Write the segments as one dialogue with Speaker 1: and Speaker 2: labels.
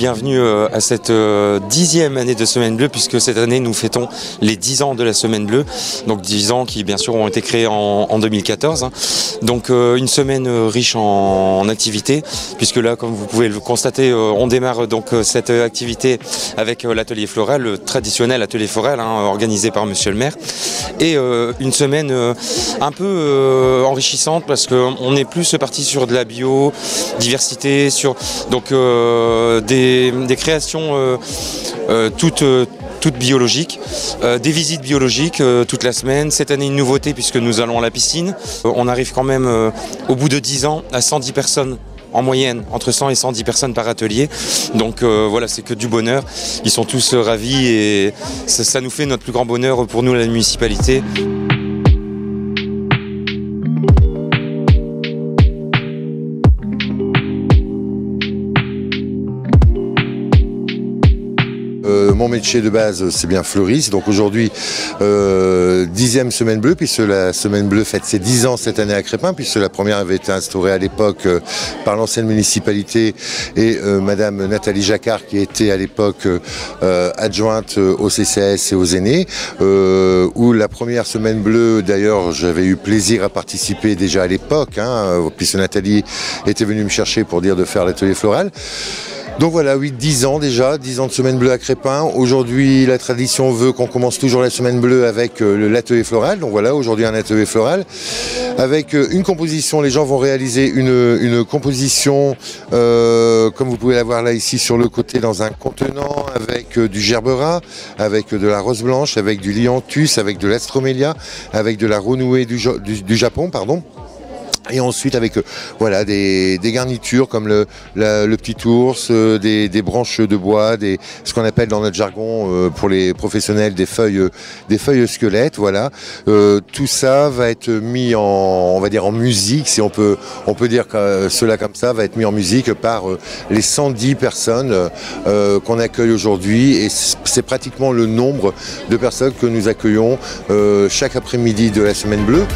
Speaker 1: bienvenue à cette 10e année de Semaine Bleue, puisque cette année nous fêtons les 10 ans de la Semaine Bleue, donc 10 ans qui bien sûr ont été créés en 2014. Donc une semaine riche en activités, puisque là, comme vous pouvez le constater, on démarre donc cette activité avec l'atelier floral, le traditionnel atelier floral organisé par Monsieur le maire, et une semaine un peu enrichissante parce qu'on est plus parti sur de la biodiversité, sur donc des créations toutes biologiques, des visites biologiques toute la semaine. Cette année, une nouveauté puisque nous allons à la piscine. On arrive quand même au bout de 10 ans à 110 personnes en moyenne, entre 100 et 110 personnes par atelier. Donc voilà, c'est que du bonheur. Ils sont tous ravis et ça nous fait notre plus grand bonheur pour nous, la municipalité.
Speaker 2: Mon métier de base, c'est bien fleuriste. Donc aujourd'hui, 10e Semaine Bleue, puisque la Semaine Bleue fête ses 10 ans cette année à Crespin, puisque la première avait été instaurée à l'époque par l'ancienne municipalité et Madame Nathalie Jacquard, qui était à l'époque adjointe au CCAS et aux aînés, où la première Semaine Bleue, d'ailleurs, j'avais eu plaisir à participer déjà à l'époque, puisque Nathalie était venue me chercher pour dire de faire l'atelier floral. Donc voilà, 10 ans déjà, 10 ans de Semaine Bleue à Crespin. Aujourd'hui, la tradition veut qu'on commence toujours la Semaine Bleue avec l'atelier floral. Donc voilà, aujourd'hui un atelier floral avec une composition. Les gens vont réaliser une composition, comme vous pouvez la voir là ici sur le côté, dans un contenant avec du gerbera, avec de la rose blanche, avec du lyanthus, avec de l'astromélia, avec de la renouée du Japon, pardon. Et ensuite avec voilà des garnitures comme le petit ours, des branches de bois, ce qu'on appelle dans notre jargon pour les professionnels des feuilles squelettes. Voilà, tout ça va être mis on va dire en musique, si on peut dire que cela comme ça, va être mis en musique par les 110 personnes qu'on accueille aujourd'hui, et c'est pratiquement le nombre de personnes que nous accueillons chaque après-midi de la Semaine Bleue.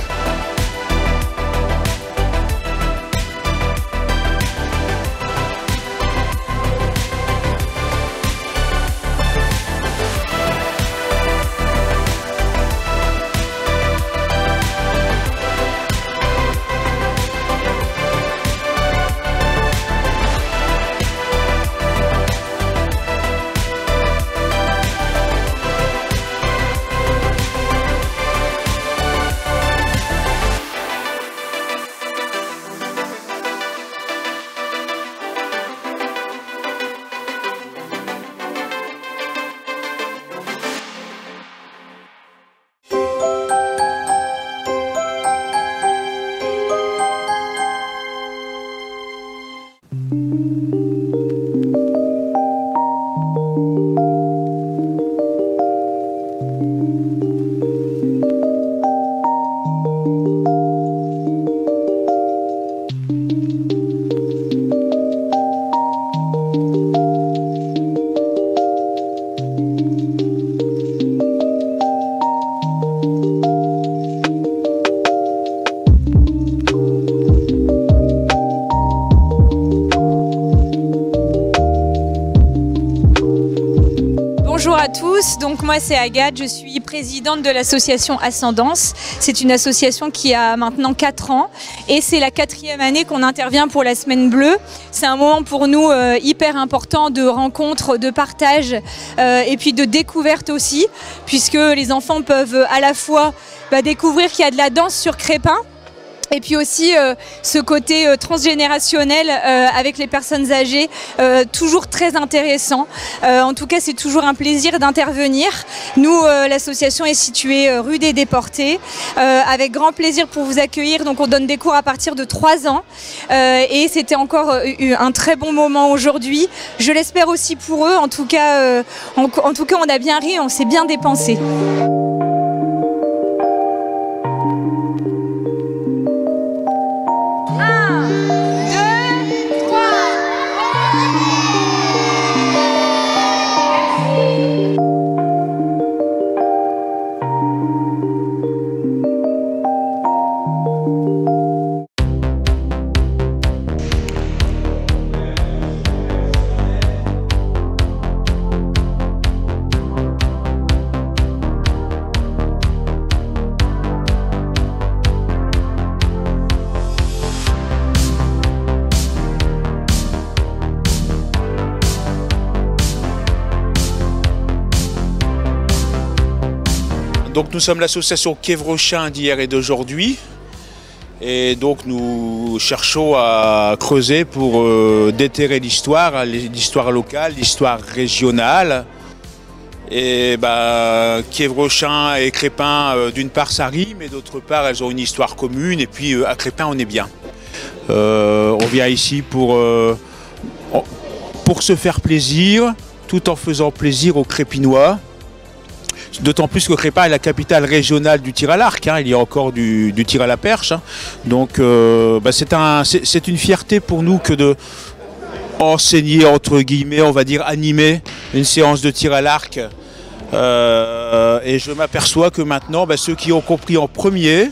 Speaker 3: Bonjour à tous, donc moi c'est Agathe, je suis présidente de l'association Ascendance. C'est une association qui a maintenant 4 ans et c'est la 4e année qu'on intervient pour la Semaine Bleue. C'est un moment pour nous hyper important de rencontre, de partage et puis de découverte aussi, puisque les enfants peuvent à la fois découvrir qu'il y a de la danse sur Crespin, et puis aussi ce côté transgénérationnel avec les personnes âgées, toujours très intéressant. En tout cas, c'est toujours un plaisir d'intervenir. Nous, l'association est située rue des Déportés, avec grand plaisir pour vous accueillir. Donc on donne des cours à partir de 3 ans et c'était encore un très bon moment aujourd'hui. Je l'espère aussi pour eux. En tout cas, on a bien ri, on s'est bien dépensé.
Speaker 4: Donc nous sommes l'association Quévrochin d'hier et d'aujourd'hui. Et donc nous cherchons à creuser pour déterrer l'histoire locale, l'histoire régionale. Et Quévrochin et Crespin, d'une part ça rime, et d'autre part elles ont une histoire commune. Et puis à Crespin on est bien. On vient ici pour se faire plaisir, tout en faisant plaisir aux Crépinois. D'autant plus que Crespin est la capitale régionale du tir à l'arc, hein. Il y a encore du tir à la perche, hein. Donc c'est une fierté pour nous que de enseigner, entre guillemets, on va dire animer une séance de tir à l'arc. Et je m'aperçois que maintenant, ceux qui ont compris en premier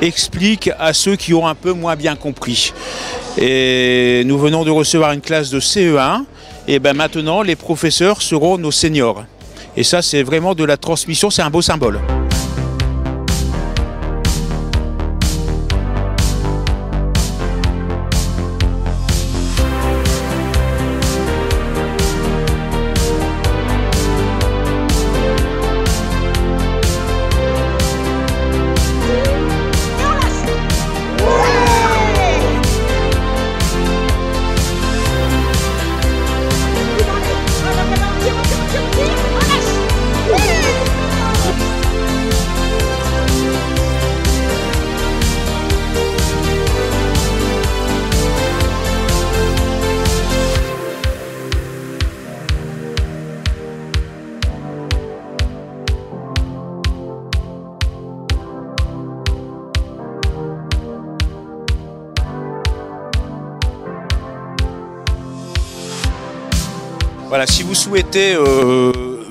Speaker 4: expliquent à ceux qui ont un peu moins bien compris. Et nous venons de recevoir une classe de CE1, et maintenant les professeurs seront nos seniors. Et ça, c'est vraiment de la transmission, c'est un beau symbole. Voilà, si vous souhaitez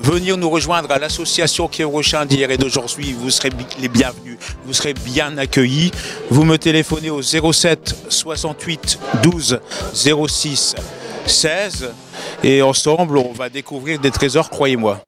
Speaker 4: venir nous rejoindre à l'association Quévrochin d'hier et d'aujourd'hui, vous serez les bienvenus, vous serez bien accueillis. Vous me téléphonez au 07 68 12 06 16 et ensemble on va découvrir des trésors, croyez-moi.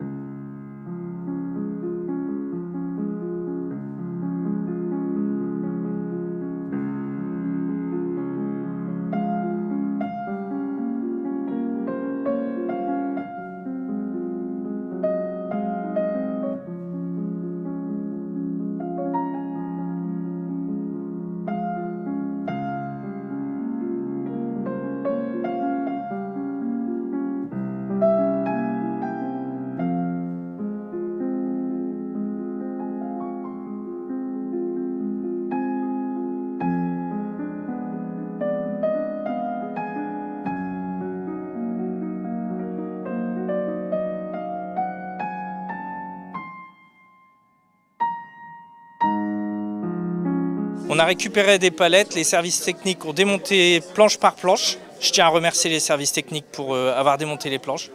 Speaker 5: On a récupéré des palettes, les services techniques ont démonté planche par planche. Je tiens à remercier les services techniques pour avoir démonté les planches.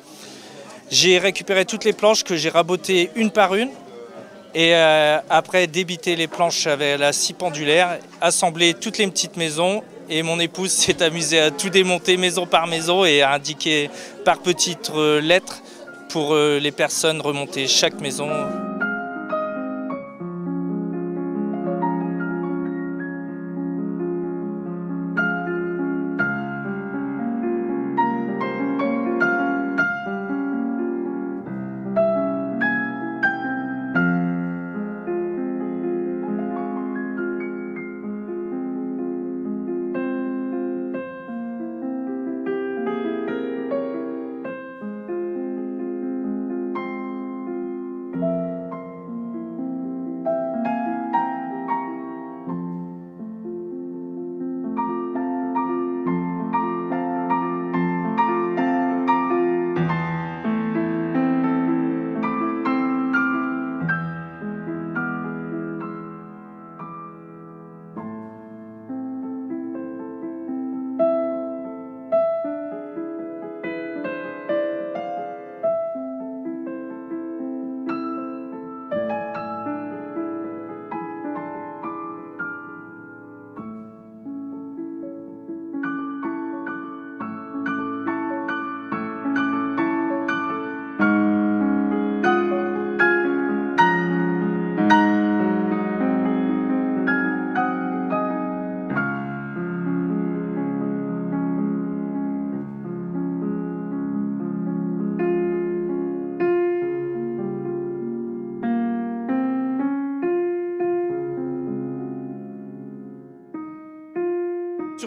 Speaker 5: J'ai récupéré toutes les planches que j'ai rabotées une par une et après débité les planches avec la scie pendulaire, assembler toutes les petites maisons et mon épouse s'est amusée à tout démonter maison par maison et à indiquer par petites lettres pour les personnes remonter chaque maison.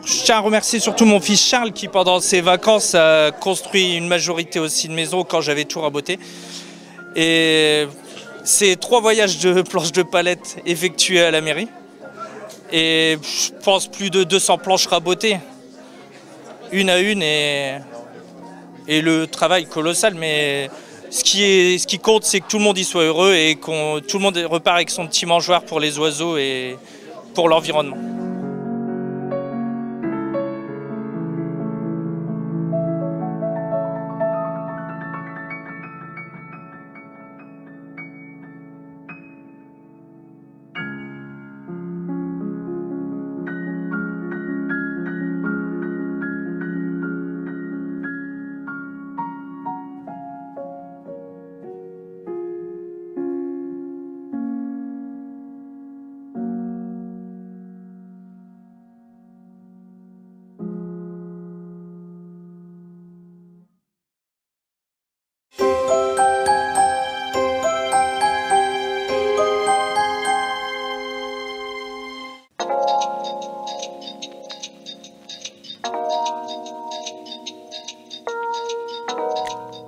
Speaker 5: Je tiens à remercier surtout mon fils Charles qui, pendant ses vacances, a construit une majorité aussi de maisons quand j'avais tout raboté. Et c'est 3 voyages de planches de palette effectués à la mairie. Et je pense plus de 200 planches rabotées, une à une, et le travail colossal. Mais ce qui compte, c'est que tout le monde y soit heureux et que tout le monde repart avec son petit mangeoire pour les oiseaux et pour l'environnement.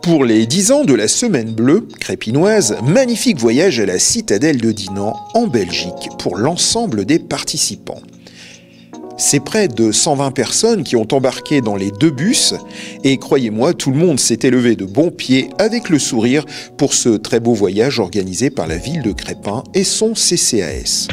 Speaker 6: Pour les 10 ans de la Semaine Bleue crépinoise, magnifique voyage à la citadelle de Dinan, en Belgique, pour l'ensemble des participants. C'est près de 120 personnes qui ont embarqué dans les 2 bus, et croyez-moi, tout le monde s'était levé de bon pied avec le sourire pour ce très beau voyage organisé par la ville de Crespin et son CCAS.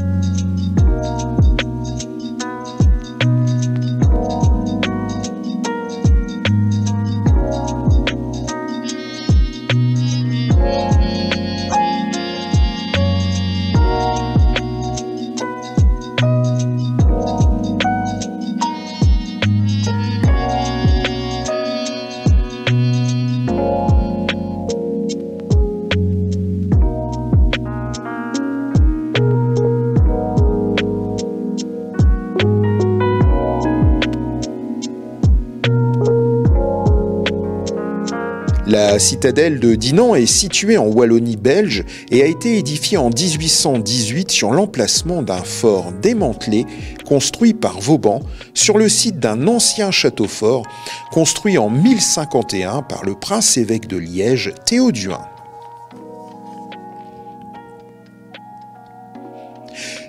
Speaker 6: La citadelle de Dinan est située en Wallonie belge et a été édifiée en 1818 sur l'emplacement d'un fort démantelé construit par Vauban sur le site d'un ancien château fort construit en 1051 par le prince-évêque de Liège, Théoduin.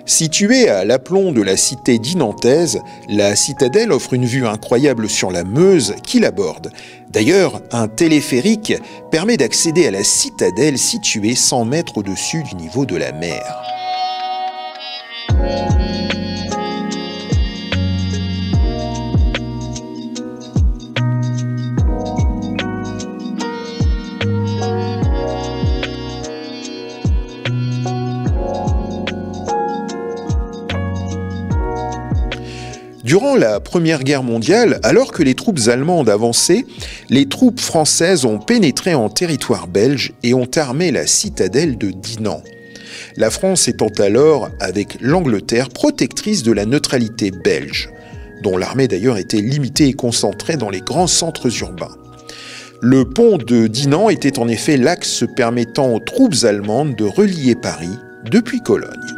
Speaker 6: Située à l'aplomb de la cité dinantaise, la citadelle offre une vue incroyable sur la Meuse qui l'aborde. D'ailleurs, un téléphérique permet d'accéder à la citadelle située 100 mètres au-dessus du niveau de la mer. Durant la Première Guerre mondiale, alors que les troupes allemandes avançaient, les troupes françaises ont pénétré en territoire belge et ont armé la citadelle de Dinan. La France étant alors, avec l'Angleterre, protectrice de la neutralité belge, dont l'armée d'ailleurs était limitée et concentrée dans les grands centres urbains. Le pont de Dinan était en effet l'axe permettant aux troupes allemandes de relier Paris depuis Cologne.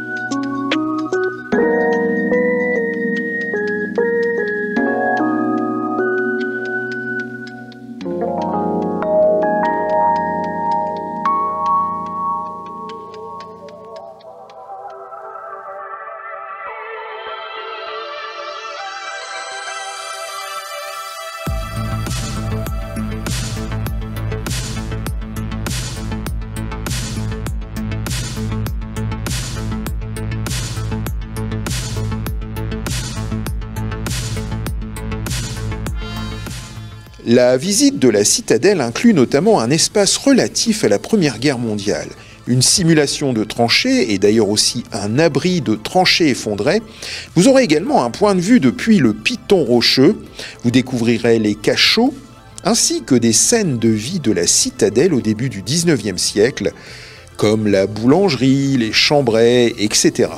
Speaker 6: La visite de la citadelle inclut notamment un espace relatif à la Première Guerre mondiale, une simulation de tranchées et d'ailleurs aussi un abri de tranchées effondrées. Vous aurez également un point de vue depuis le Piton rocheux. Vous découvrirez les cachots ainsi que des scènes de vie de la citadelle au début du 19e siècle, comme la boulangerie, les chambrets, etc.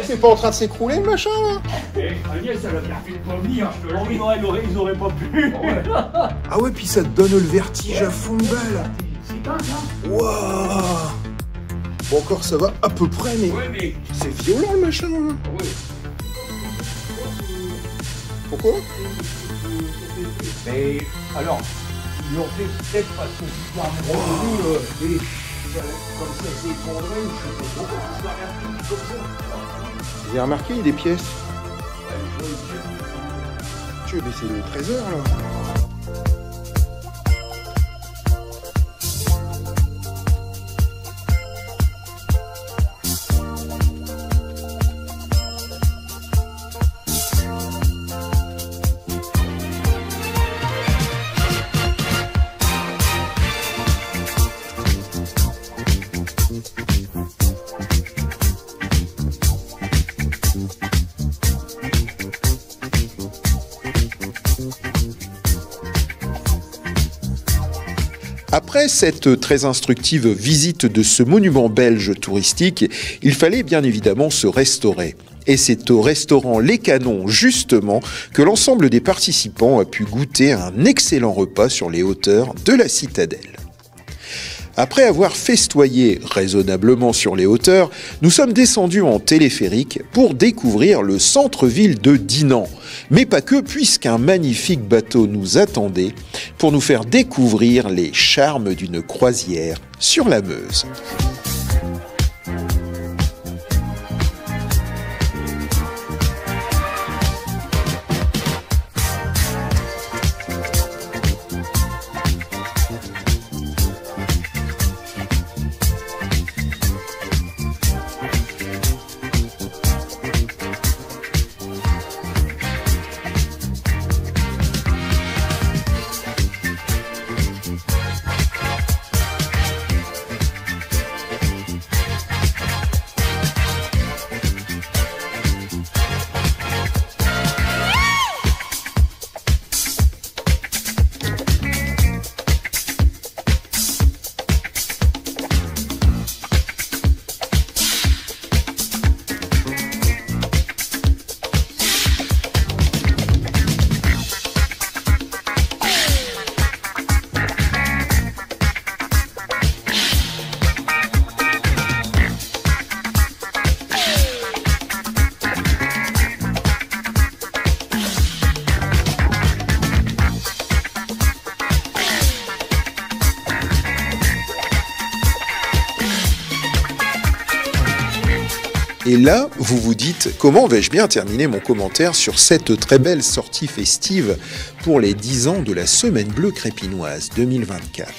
Speaker 6: c'est pas en train de s'écrouler le machin là?
Speaker 7: Agnès, elle a bien fait de pas venir, je te le dis. Ils auraient pas pu.
Speaker 6: Ah ouais, puis ça te donne le vertige à fond de balle.
Speaker 7: C'est dingue, hein?
Speaker 6: Waouh! Bon, encore ça va à peu près, mais
Speaker 7: Ouais, mais.
Speaker 6: c'est violent le machin. Hein.
Speaker 7: Ouais.
Speaker 6: Pourquoi?
Speaker 7: Mais alors, ils l'ont fait peut-être parce que tu as revenu, comme ça s'est effondré, ou je sais pas pourquoi, ça a rien comme ça.
Speaker 6: Vous avez remarqué, il y a des pièces. Tu veux baisser le trésor là? Après cette très instructive visite de ce monument belge touristique, il fallait bien évidemment se restaurer. Et c'est au restaurant Les Canons, justement, que l'ensemble des participants a pu goûter un excellent repas sur les hauteurs de la citadelle. Après avoir festoyé raisonnablement sur les hauteurs, nous sommes descendus en téléphérique pour découvrir le centre-ville de Dinan. Mais pas que, puisqu'un magnifique bateau nous attendait pour nous faire découvrir les charmes d'une croisière sur la Meuse. Et là, vous vous dites, comment vais-je bien terminer mon commentaire sur cette très belle sortie festive pour les 10 ans de la Semaine Bleue Crépinoise 2024 ?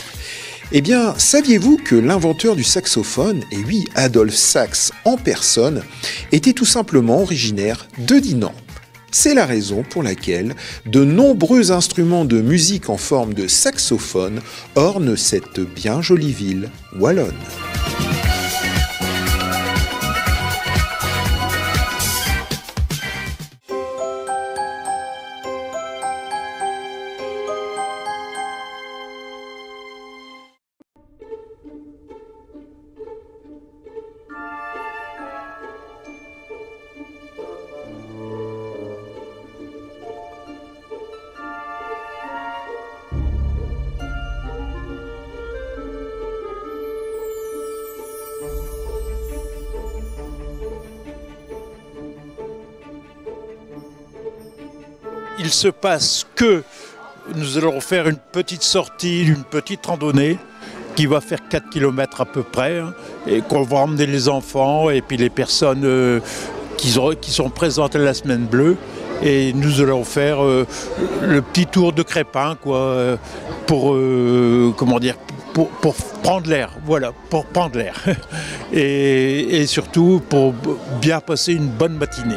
Speaker 6: Eh bien, saviez-vous que l'inventeur du saxophone, et oui, Adolphe Sax en personne, était tout simplement originaire de Dinan ? C'est la raison pour laquelle de nombreux instruments de musique en forme de saxophone ornent cette bien jolie ville wallonne.
Speaker 4: Il se passe que nous allons faire une petite sortie, une petite randonnée qui va faire 4 km à peu près, hein, et qu'on va emmener les enfants et puis les personnes qui sont présentes à la Semaine Bleue. Et nous allons faire le petit tour de Crépin, quoi, pour prendre l'air, voilà, pour prendre l'air. Et surtout pour bien passer une bonne matinée.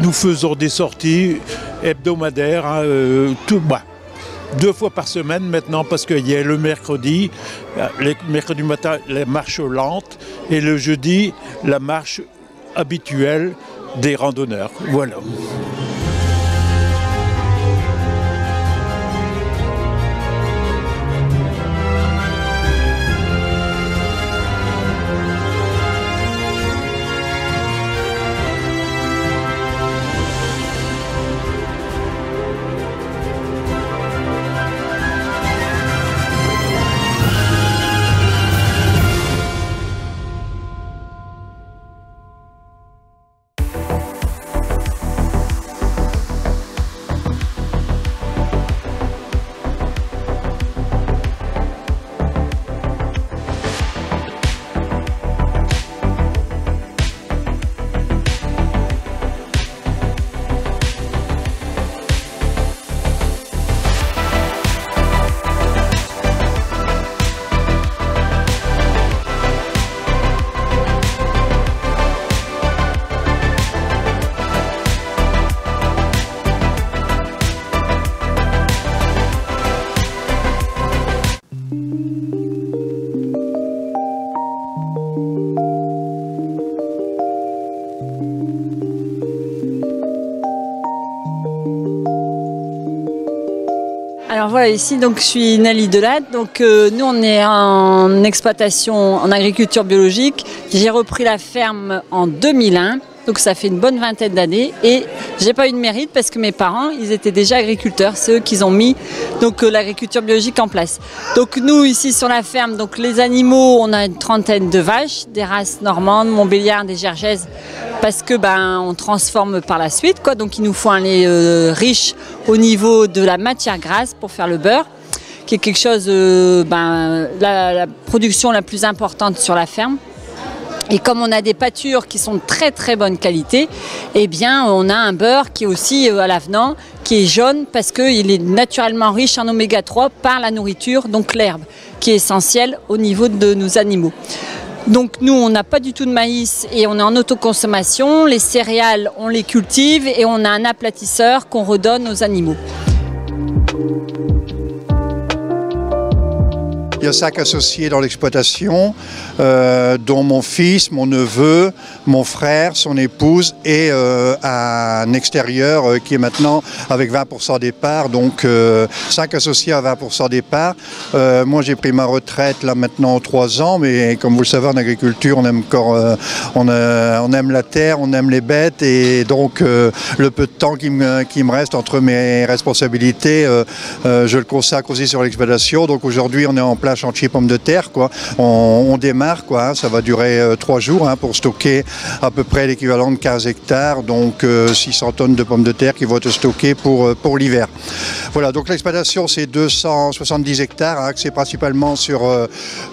Speaker 4: nous faisons des sorties hebdomadaires, hein, 2 fois par semaine maintenant, parce qu'il y a le mercredi matin, la marche lente, et le jeudi, la marche habituelle des randonneurs. Voilà.
Speaker 8: Alors voilà, ici donc je suis Nelly Delade. Donc nous on est en exploitation en agriculture biologique. J'ai repris la ferme en 2001. Donc ça fait une bonne vingtaine d'années et j'ai pas eu de mérite parce que mes parents, ils étaient déjà agriculteurs, c'est eux qui ont mis donc l'agriculture biologique en place. Donc nous ici sur la ferme, donc les animaux, on a une trentaine de vaches, des races normandes, montbéliardes, des jergaises, parce que on transforme par la suite quoi. Donc il nous faut un lait riche au niveau de la matière grasse pour faire le beurre, qui est quelque chose la production la plus importante sur la ferme. Et comme on a des pâtures qui sont de très très bonne qualité, eh bien on a un beurre qui est aussi à l'avenant, qui est jaune parce qu'il est naturellement riche en oméga 3 par la nourriture, donc l'herbe, qui est essentielle au niveau de nos animaux. Donc nous on n'a pas du tout de maïs et on est en autoconsommation, les céréales on les cultive et on a un aplatisseur qu'on redonne aux animaux.
Speaker 9: Il y a 5 associés dans l'exploitation, dont mon fils, mon neveu, mon frère, son épouse et un extérieur qui est maintenant avec 20% des parts, donc 5 associés à 20% des parts. Moi j'ai pris ma retraite là maintenant 3 ans, mais comme vous le savez en agriculture on aime on aime la terre, on aime les bêtes et donc le peu de temps qui me reste entre mes responsabilités, je le consacre aussi sur l'exploitation. Donc aujourd'hui on est en plein chantier pommes de terre quoi. On démarre quoi, hein, ça va durer 3 jours hein, pour stocker à peu près l'équivalent de 15 hectares, donc 600 tonnes de pommes de terre qui vont être stockées pour l'hiver. Voilà, donc l'exploitation c'est 270 hectares, hein, axé principalement sur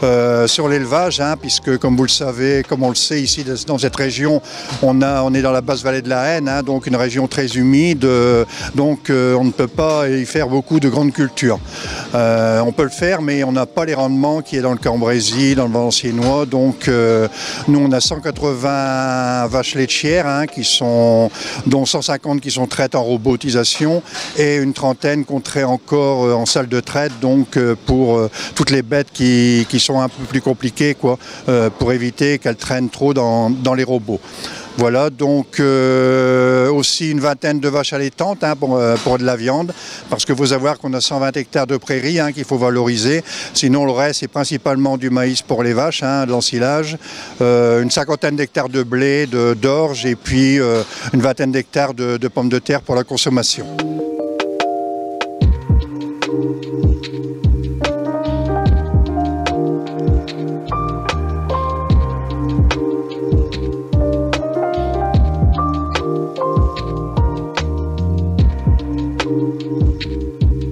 Speaker 9: l'élevage, hein, puisque comme vous le savez, comme on le sait ici dans cette région, on est dans la basse vallée de la Haine, hein, donc une région très humide, donc on ne peut pas y faire beaucoup de grandes cultures. On peut le faire mais on n'a pas les rendements qui est dans le Cambrésis, dans le Valenciennois, donc nous on a 180 vaches laitières hein, dont 150 qui sont traites en robotisation et une trentaine qu'on traite encore en salle de traite, donc pour toutes les bêtes qui sont un peu plus compliquées quoi, pour éviter qu'elles traînent trop dans les robots. Voilà, donc aussi une vingtaine de vaches allaitantes hein, pour de la viande, parce que faut savoir qu'on a 120 hectares de prairies hein, qu'il faut valoriser, sinon le reste c'est principalement du maïs pour les vaches, hein, de l'ensilage, une cinquantaine d'hectares de blé, d'orge et puis une vingtaine d'hectares de pommes de terre pour la consommation.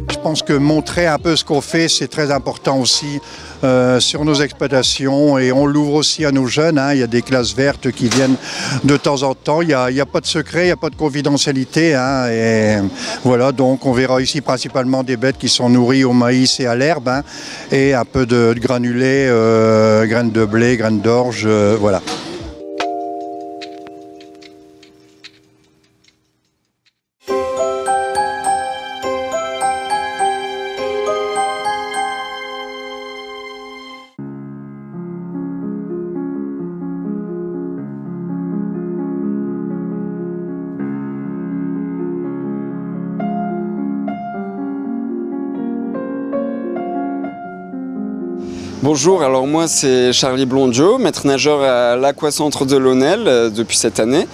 Speaker 9: Je pense que montrer un peu ce qu'on fait, c'est très important aussi sur nos exploitations et on l'ouvre aussi à nos jeunes. Hein. Il y a des classes vertes qui viennent de temps en temps. Il n'y a pas de secret, il n'y a pas de confidentialité. Hein. Et voilà, donc on verra ici principalement des bêtes qui sont nourries au maïs et à l'herbe hein, et un peu de granulés, graines de blé, graines d'orge, voilà.
Speaker 10: Bonjour, alors moi c'est Charlie Blondio, maître nageur à l'Aquacentre de Launel depuis cette année.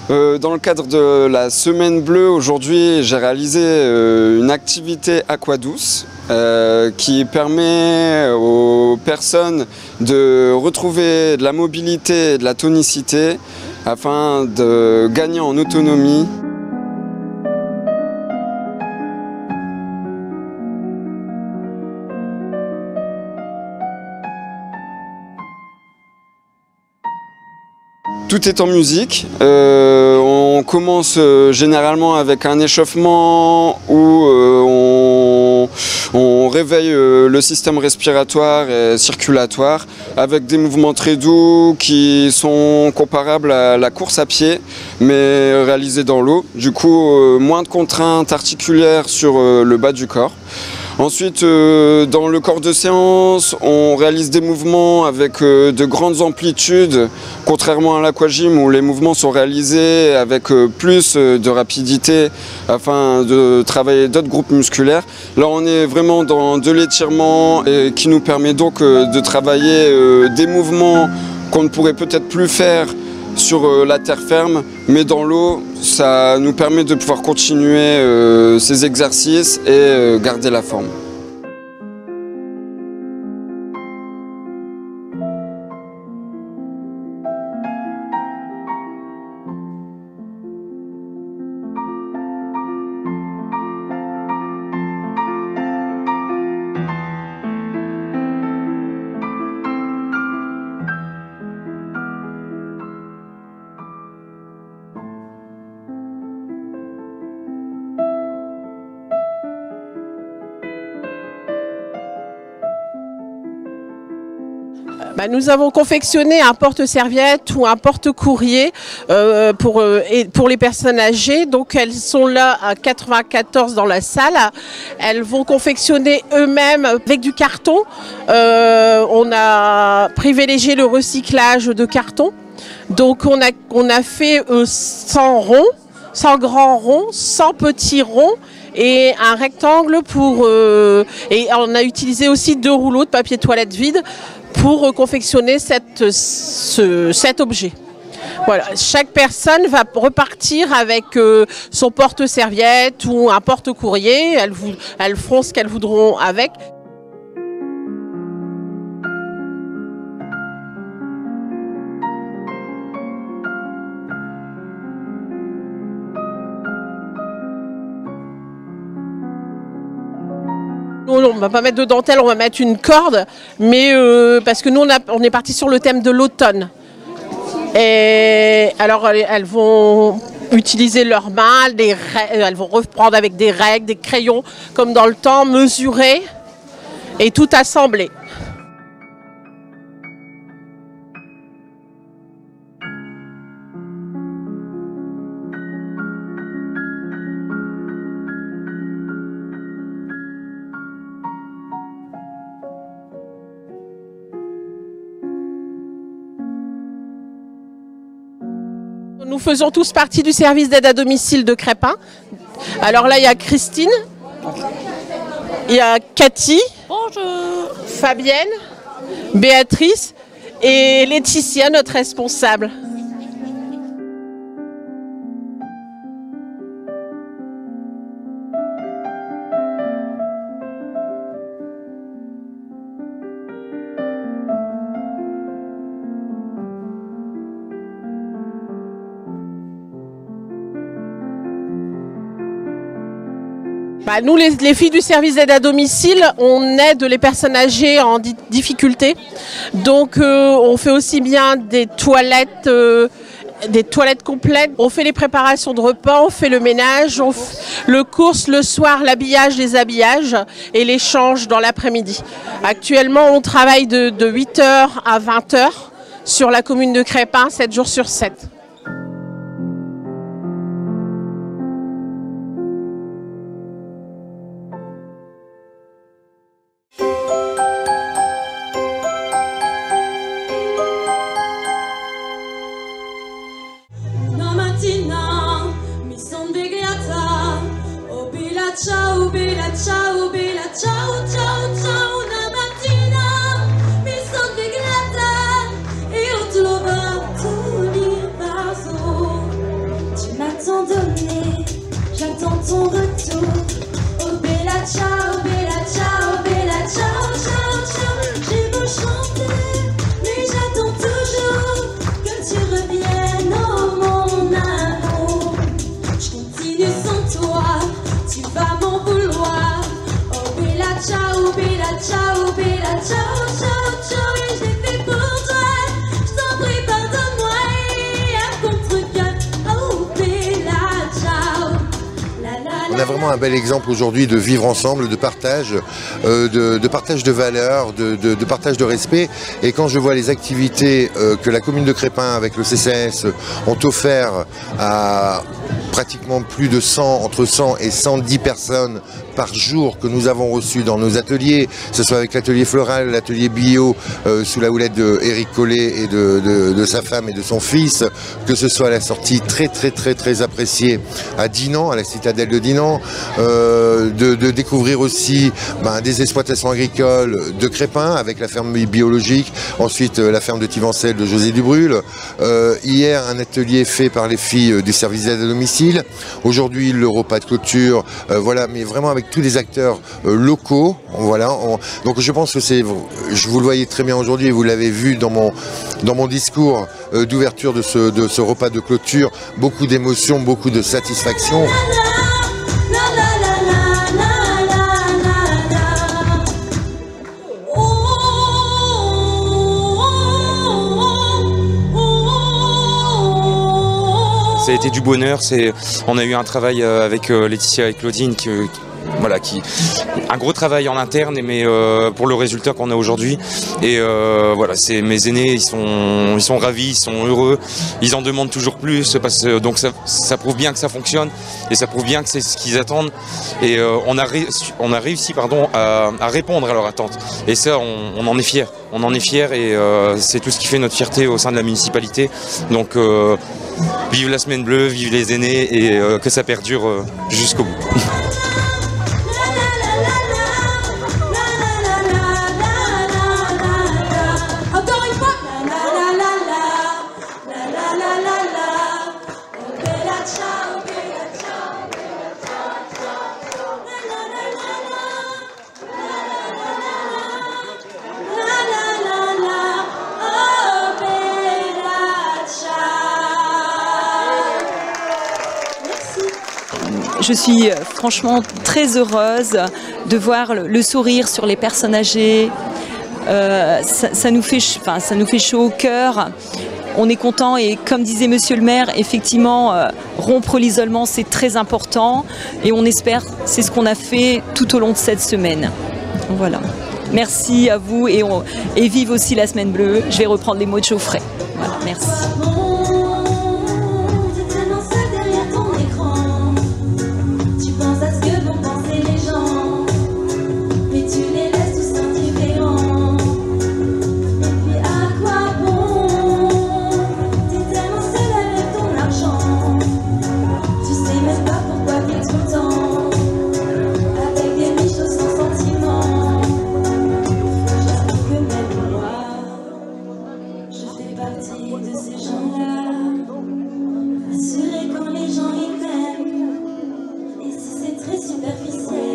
Speaker 10: Dans le cadre de la Semaine Bleue, aujourd'hui j'ai réalisé une activité aquadouce qui permet aux personnes de retrouver de la mobilité et de la tonicité afin de gagner en autonomie. Tout est en musique. On commence généralement avec un échauffement où on réveille le système respiratoire et circulatoire avec des mouvements très doux qui sont comparables à la course à pied mais réalisés dans l'eau. Du coup, moins de contraintes articulaires sur le bas du corps. Ensuite, dans le corps de séance, on réalise des mouvements avec de grandes amplitudes, contrairement à l'aquagym où les mouvements sont réalisés avec plus de rapidité afin de travailler d'autres groupes musculaires. Là, on est vraiment dans de l'étirement qui nous permet donc de travailler des mouvements qu'on ne pourrait peut-être plus faire sur la terre ferme, mais dans l'eau, ça nous permet de pouvoir continuer ces exercices et garder la forme.
Speaker 11: Nous avons confectionné un porte-serviette ou un porte-courrier pour les personnes âgées. Donc elles sont là à 94 dans la salle. Elles vont confectionner eux-mêmes avec du carton. On a privilégié le recyclage de carton. Donc on a fait 100 ronds, 100 grands ronds, 100 petits ronds et un rectangle et on a utilisé aussi 2 rouleaux de papier toilette vide pour confectionner cet objet. Voilà, chaque personne va repartir avec son porte-serviette ou un porte-courrier. Elles feront ce qu'elles voudront avec. On ne va pas mettre de dentelle, on va mettre une corde, mais parce que nous on est parti sur le thème de l'automne. Et alors elles vont utiliser leurs mains, elles vont reprendre avec des règles, des crayons, comme dans le temps, mesurer et tout assembler. Nous faisons tous partie du service d'aide à domicile de Crespin. Alors là, il y a Christine, il y a Cathy, bonjour, Fabienne, Béatrice et Laetitia, notre responsable. Nous, les filles du service d'aide à domicile, on aide les personnes âgées en difficulté. Donc, on fait aussi bien des toilettes complètes. On fait les préparations de repas, on fait le ménage, le course le soir, l'habillage, les habillages et l'échange dans l'après-midi. Actuellement, on travaille de 8h à 20h sur la commune de Crespin, 7 jours sur 7.
Speaker 12: Ciao bella, ciao bella, ciao ciao ciao, una mattina
Speaker 2: on a vraiment un bel exemple aujourd'hui de vivre ensemble, de partage, de partage de valeurs, de partage de respect. Et quand je vois les activités que la commune de Crespin avec le CCAS ont offert à pratiquement plus de 100, entre 100 et 110 personnes par jour que nous avons reçues dans nos ateliers, que ce soit avec l'atelier floral, l'atelier bio, sous la houlette d'Éric Collet et de sa femme et de son fils, que ce soit la sortie très appréciée à Dinan, à la citadelle de Dinan, de découvrir aussi des exploitations agricoles de Crespin avec la ferme biologique, ensuite la ferme de Tivancelle de José Dubrul, hier un atelier fait par les filles du service d'aide à domicile, aujourd'hui le repas de clôture, voilà, mais vraiment avec tous les acteurs locaux, voilà. Donc je pense que vous le voyez très bien aujourd'hui et vous l'avez vu dans mon discours d'ouverture de ce repas de clôture, beaucoup d'émotions, beaucoup de satisfaction.
Speaker 1: Ça a été du bonheur, on a eu un travail avec Laetitia et Claudine un gros travail en interne, mais pour le résultat qu'on a aujourd'hui. Et voilà, mes aînés, ils sont ravis, ils sont heureux, ils en demandent toujours plus, donc ça prouve bien que ça fonctionne et ça prouve bien que c'est ce qu'ils attendent. Et on a réussi à répondre à leurs attentes. Et ça, on en est fiers. On en est fiers et c'est tout ce qui fait notre fierté au sein de la municipalité. Donc vive la semaine bleue, vive les aînés et que ça perdure jusqu'au bout.
Speaker 12: Je suis franchement très heureuse de voir le sourire sur les personnes âgées. Ça nous fait chaud au cœur. On est content et comme disait Monsieur le maire, effectivement, rompre l'isolement, c'est très important. Et on espère, c'est ce qu'on a fait tout au long de cette semaine. Voilà. Merci à vous et vive aussi la semaine bleue. Je vais reprendre les mots de Geoffrey. Voilà, merci.
Speaker 13: Assuré quand les gens ils t'aiment. Et si c'est très superficiel.